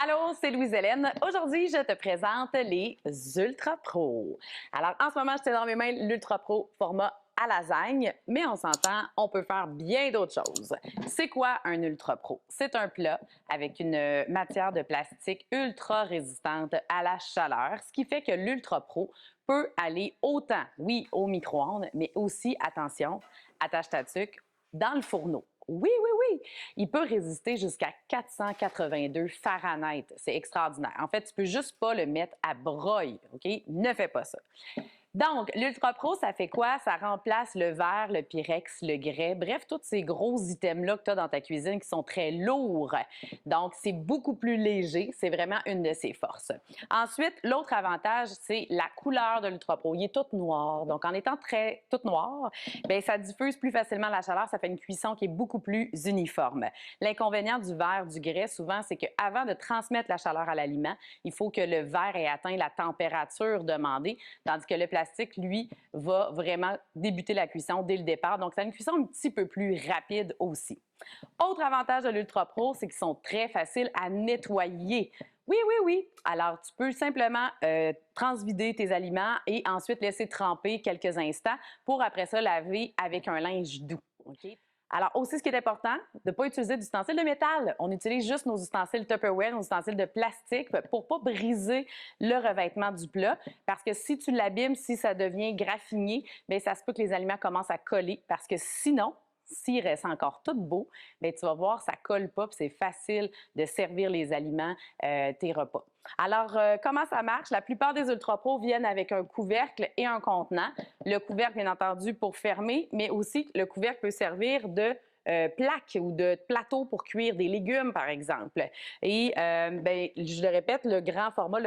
Allô, c'est Louise-Hélène. Aujourd'hui, je te présente les Ultra Pro. Alors, en ce moment, je tiens dans mes mains l'Ultra Pro format à lasagne, mais on s'entend, on peut faire bien d'autres choses. C'est quoi un Ultra Pro? C'est un plat avec une matière de plastique ultra résistante à la chaleur, ce qui fait que l'Ultra Pro peut aller autant, oui, au micro-ondes, mais aussi, attention, attache ta tuque, dans le fourneau. Oui, oui, oui. Il peut résister jusqu'à 482 Fahrenheit. C'est extraordinaire. En fait, tu peux juste pas le mettre à broil, OK? Ne fais pas ça. Donc, l'Ultra Pro, ça fait quoi? Ça remplace le verre, le Pyrex, le grès, bref, tous ces gros items-là que tu as dans ta cuisine qui sont très lourds. Donc, c'est beaucoup plus léger. C'est vraiment une de ses forces. Ensuite, l'autre avantage, c'est la couleur de l'Ultra Pro. Il est tout noir. Donc, en étant tout noir, bien, ça diffuse plus facilement la chaleur. Ça fait une cuisson qui est beaucoup plus uniforme. L'inconvénient du verre, du grès, souvent, c'est qu'avant de transmettre la chaleur à l'aliment, il faut que le verre ait atteint la température demandée, tandis que le plastique, lui, va vraiment débuter la cuisson dès le départ. Donc, c'est une cuisson un petit peu plus rapide aussi. Autre avantage de l'Ultra Pro, c'est qu'ils sont très faciles à nettoyer. Oui, oui, oui. Alors, tu peux simplement transvider tes aliments et ensuite laisser tremper quelques instants pour après ça laver avec un linge doux. OK? Alors, aussi, ce qui est important, de ne pas utiliser d'ustensiles de métal. On utilise juste nos ustensiles Tupperware, nos ustensiles de plastique pour ne pas briser le revêtement du plat. Parce que si tu l'abîmes, si ça devient graffiné, bien, ça se peut que les aliments commencent à coller. Parce que sinon, s'il reste encore tout beau, bien, tu vas voir, ça ne colle pas, puis c'est facile de servir les aliments, tes repas. Alors, comment ça marche? La plupart des Ultra Pro viennent avec un couvercle et un contenant. Le couvercle, bien entendu, pour fermer, mais aussi le couvercle peut servir de plaque ou de plateau pour cuire des légumes, par exemple. Et ben, je le répète, le grand format,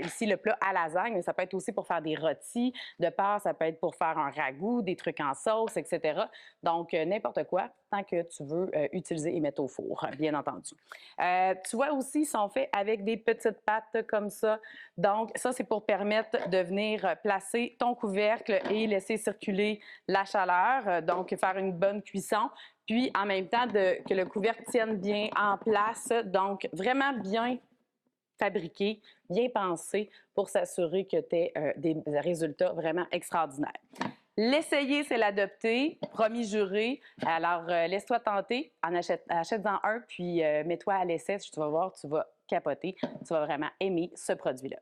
ici, le plat à lasagne, ça peut être aussi pour faire des rôtis de pâtes, ça peut être pour faire un ragoût, des trucs en sauce, etc. Donc, n'importe quoi, tant que tu veux utiliser et mettre au four, bien entendu. Tu vois aussi, ils sont faits avec des petites pattes comme ça. Donc, ça, c'est pour permettre de venir placer ton couvercle et laisser circuler la chaleur. Donc, faire une bonne cuisson. Puis, en même temps, que le couvercle tienne bien en place. Donc, vraiment bien fabriqué, bien pensé pour s'assurer que tu aies des résultats vraiment extraordinaires. L'essayer, c'est l'adopter, promis juré. Alors, laisse-toi tenter, achète-en un, puis mets-toi à l'essai. Tu vas voir, tu vas capoter. Tu vas vraiment aimer ce produit-là.